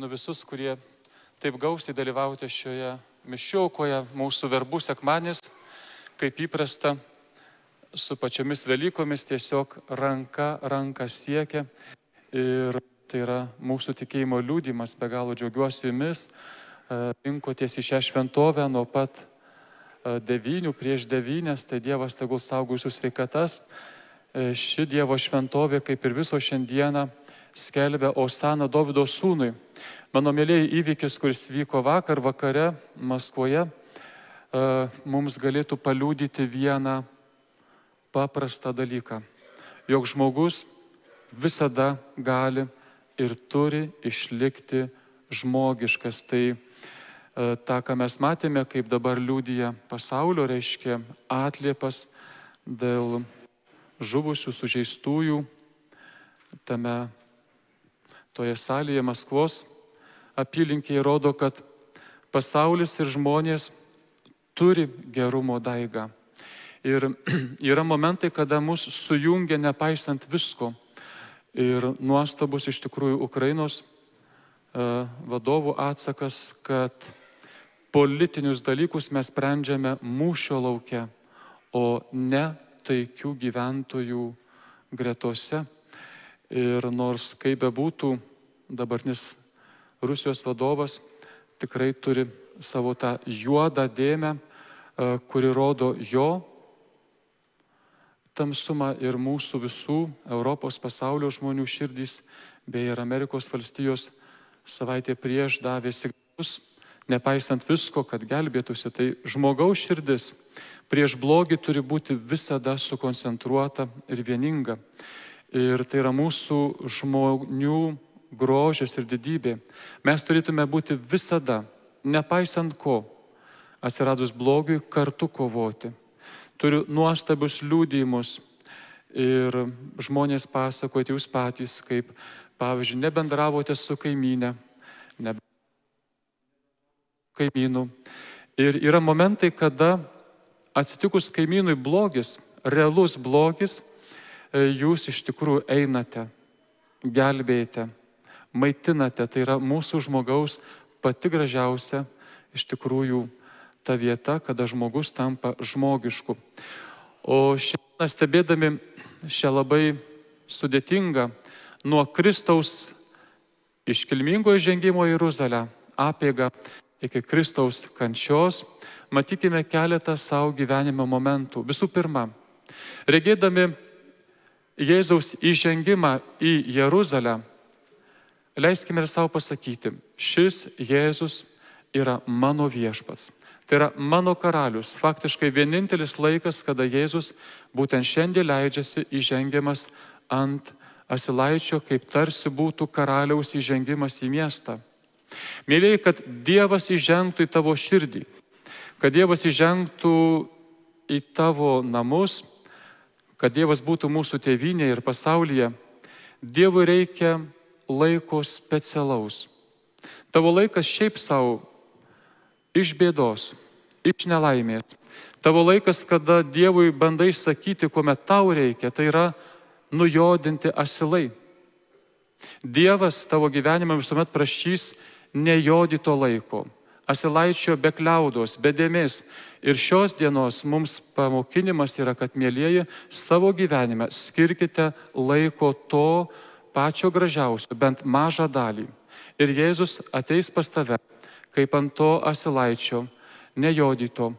Sveikinu visus, kurie taip gausiai dalyvaujate šioje mišių aukoje, mūsų verbų sekmadienis, kaip įprasta, su pačiomis Velykomis tiesiog ranka siekia. Ir tai yra mūsų tikėjimo liudijimas, be galo džiaugiuosi jumis, rinkoties į šią šventovę nuo pat 9 prieš 9, tai Dievas tegul saugo jūsų sveikatas. Ši Dievo šventovė, kaip ir viso šiandieną, skelbia Osana Dovydo sūnui. Mano mėlėjai, įvykis, kuris vyko vakar vakare Maskvoje, mums galėtų paliudyti vieną paprastą dalyką, jog žmogus visada gali ir turi išlikti žmogiškas. Tai tą, ką mes matėme, kaip dabar liudija pasaulio, reiškia atliepas dėl žuvusių, sužeistųjų toje salėje Maskvos apylinkėje, rodo, kad pasaulis ir žmonės turi gerumo daigą. Ir yra momentai, kada mus sujungia nepaisant visko. Ir nuostabus iš tikrųjų Ukrainos vadovų atsakas, kad politinius dalykus mes sprendžiame mūšio lauke, o ne taikių gyventojų gretose. Ir nors kaip bebūtų, dabartinis Rusijos vadovas tikrai turi savo tą juodą dėmę, kuri rodo jo tamsumą ir mūsų visų Europos pasaulio žmonių širdys, bei ir Amerikos valstijos savaitė prieš davė signalus, nepaisant visko, kad gelbėtųsi. Tai žmogaus širdis prieš blogį turi būti visada sukoncentruota ir vieninga. Ir tai yra mūsų žmonių grožis ir didybė. Mes turėtume būti visada, nepaisant ko, atsiradus blogiui, kartu kovoti. Turiu nuostabius liudijimus ir žmonės pasakojate jūs patys, kaip, pavyzdžiui, nebendravote su kaimynė, kaimynų. Ir yra momentai, kada atsitikus kaimynui blogis, realus blogis, jūs iš tikrųjų einate, gelbėjate, maitinate. Tai yra mūsų žmogaus pati gražiausia iš tikrųjų ta vieta, kada žmogus tampa žmogišku. O šiandien stebėdami šią labai sudėtingą nuo Kristaus iškilmingo įžengimo į Jeruzalę apėgą iki Kristaus kančios, matykime keletą savo gyvenimo momentų. Visų pirma, regėdami Jėzaus įžengimą į Jeruzalę, leiskime ir savo pasakyti, šis Jėzus yra mano viešpats. Tai yra mano karalius. Faktiškai vienintelis laikas, kada Jėzus būtent šiandien leidžiasi įžengiamas ant asilaičio, kaip tarsi būtų karaliaus įžengimas į miestą. Mėlėjai, kad Dievas įžengtų į tavo širdį, kad Dievas įžengtų į tavo namus, kad Dievas būtų mūsų tėvynėje ir pasaulyje, Dievui reikia laiko specialaus. Tavo laikas šiaip savo iš bėdos, iš nelaimės. Tavo laikas, kada Dievui bandai sakyti, kuomet tau reikia, tai yra nujodinti asilai. Dievas tavo gyvenimą visuomet prašys nejodyto laiko, asilaičio be kliaudos, be dėmės. Ir šios dienos mums pamokinimas yra, kad, mėlieji, savo gyvenime skirkite laiko to pačio gražiausio, bent mažą dalį. Ir Jėzus ateis pas tave, kaip ant to asilaičio, nejodyto,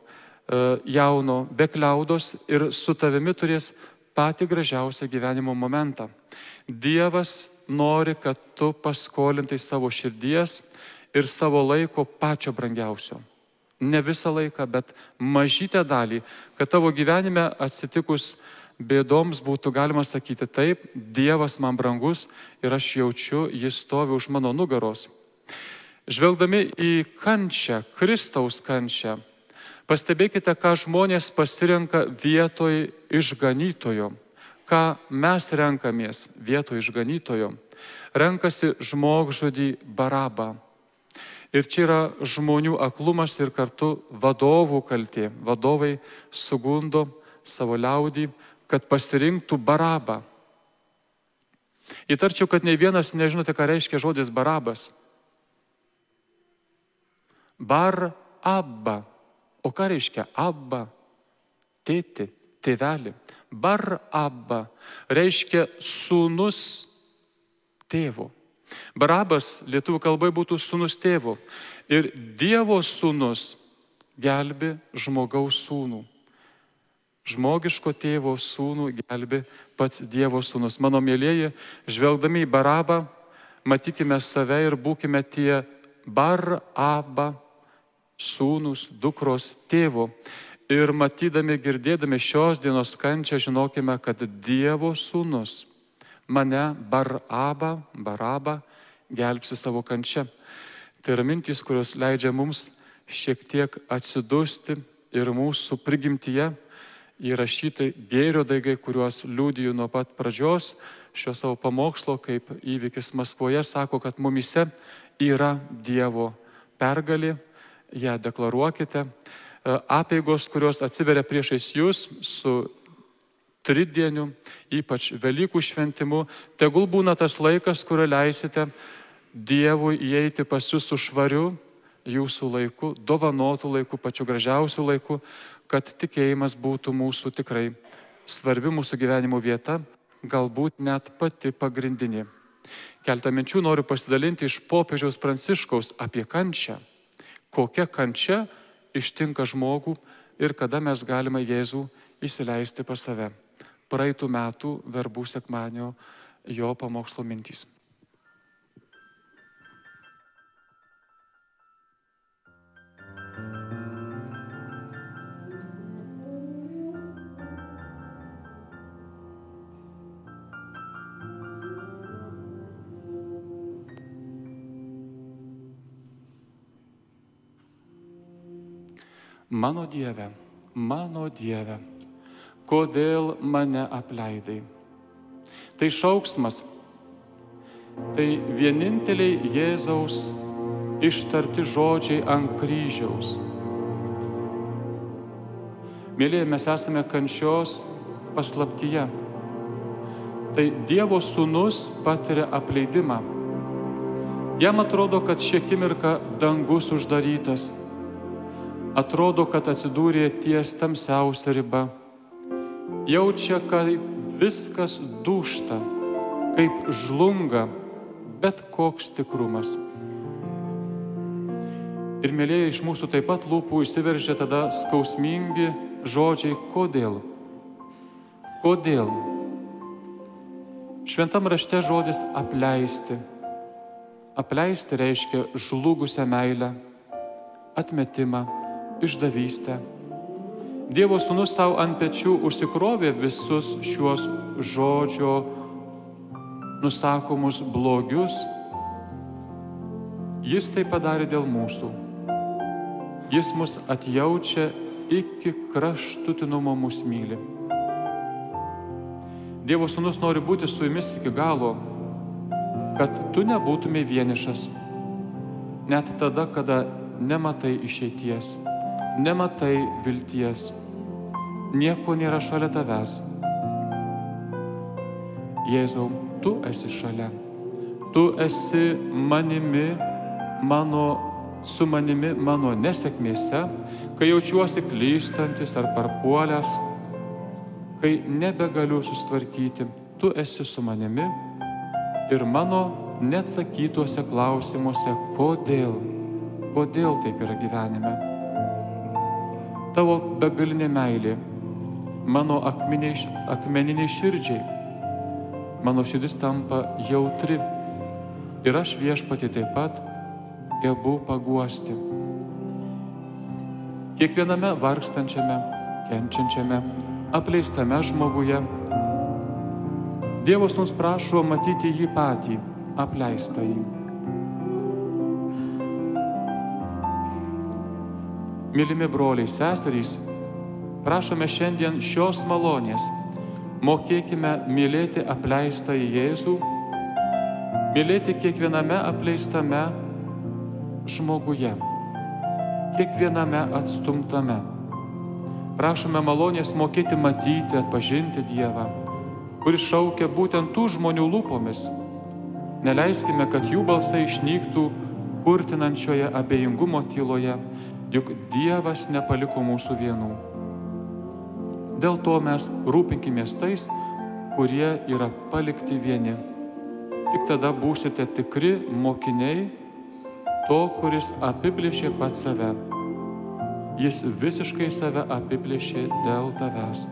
jauno, be kliaudos, ir su tavimi turės patį gražiausią gyvenimo momentą. Dievas nori, kad tu paskolintai savo širdies ir savo laiko pačio brangiausio. Ne visą laiką, bet mažytę dalį, kad tavo gyvenime atsitikus bėdoms būtų galima sakyti taip, Dievas man brangus ir aš jaučiu, jis stovi už mano nugaros. Žvelgdami į kančią, Kristaus kančią, pastebėkite, ką žmonės pasirenka vietoj išganytojo. Ką mes renkamės vietoj išganytojo? Renkasi žmogžudį Barabą. Ir čia yra žmonių aklumas ir kartu vadovų kaltė. Vadovai sugundo savo liaudį, kad pasirinktų Barabą. Įtarčiau, kad nei vienas nežinote, ką reiškia žodis Barabas. Bar Abba. O ką reiškia Abba? Tėti, tėvelį. Bar Abba reiškia sūnus tėvo. Barabas lietuvių kalbai būtų sūnus tėvo. Ir Dievo sūnus gelbi žmogaus sūnų. Žmogiško tėvo sūnų gelbi pats Dievo sūnus. Mano mėlieji, žvelgdami į Barabą, matykime save ir būkime tie Bar Abba sūnus, dukros tėvo. Ir matydami, girdėdami šios dienos kančią, žinokime, kad Dievo sūnus mane Barabą gelbsi savo kančia. Tai yra mintys, kurios leidžia mums šiek tiek atsidusti ir mūsų prigimtyje įrašyti gėrio daigai, kuriuos liudiju nuo pat pradžios šio savo pamokslo, kaip įvykis Maskvoje sako, kad mumise yra Dievo pergalė, ją deklaruokite. Apeigos, kurios atsiveria priešais jūs su tridieniu, ypač Velykų šventimu, tegul būna tas laikas, kurio leisite Dievui įeiti pas jūs su švariu jūsų laiku, dovanotų laiku, pačiu gražiausiu laiku, kad tikėjimas būtų mūsų tikrai svarbi mūsų gyvenimo vieta, galbūt net pati pagrindinė. Keltą minčių noriu pasidalinti iš popiežiaus Pranciškaus apie kančią. Kokia kančia ištinka žmogų ir kada mes galime Jėzų įsileisti pas save. Praeitų metų verbų sekmadienio jo pamokslo mintys. Mano Dieve, kodėl mane apleidai? Tai šauksmas, tai vieninteliai Jėzaus ištarti žodžiai ant kryžiaus. Mėlyje, mes esame kančios paslaptyje. Tai Dievo sūnus patiria apleidimą. Jam atrodo, kad šią akimirką dangus uždarytas. Atrodo, kad atsidūrė ties tamsiausia riba. Jaučia, kaip viskas dūžta, kaip žlunga bet koks tikrumas. Ir mėlyje, iš mūsų taip pat lūpų įsiveržia tada skausmingi žodžiai kodėl. Kodėl? Šventam rašte žodis apleisti. Apleisti reiškia žlugusią meilę, atmetimą, išdavystę. Dievo sūnus savo ant pečių užsikrovė visus šiuos žodžio nusakomus blogius. Jis tai padarė dėl mūsų. Jis mus atjaučia iki kraštutinumo mus myli. Dievo sūnus nori būti su jumis iki galo, kad tu nebūtumei vienišas, net tada, kada nematai išeities, nematai vilties, nieko nėra šalia tavęs. Jėzau, tu esi šalia, tu esi manimi, su manimi mano nesėkmėse, kai jaučiuosi klystantis ar parpuolęs, kai nebegaliu susitvarkyti, tu esi su manimi ir mano neatsakytuose klausimuose, kodėl taip yra gyvenime. Tavo begalinė meilė, mano akmeniniai širdžiai, mano širdis tampa jautri ir aš Viešpatį taip pat gebu paguosti. Kiekviename vargstančiame, kenčiančiame, apleistame žmoguje Dievas mums prašo matyti jį patį, apleistąjį. Mylimi broliai, seserys, prašome šiandien šios malonės. Mokėkime mylėti apleistąjį Jėzų, mylėti kiekviename apleistame žmoguje, kiekviename atstumtame. Prašome malonės mokėti matyti, atpažinti Dievą, kuris šaukia būtent tų žmonių lūpomis. Neleiskime, kad jų balsai išnyktų kurtinančioje abejingumo tyloje, juk Dievas nepaliko mūsų vienų. Dėl to mes rūpinkimės tais, kurie yra palikti vieni. Tik tada būsite tikri mokiniai to, kuris apiplėšė pats save. Jis visiškai save apiplėšė dėl tavęs.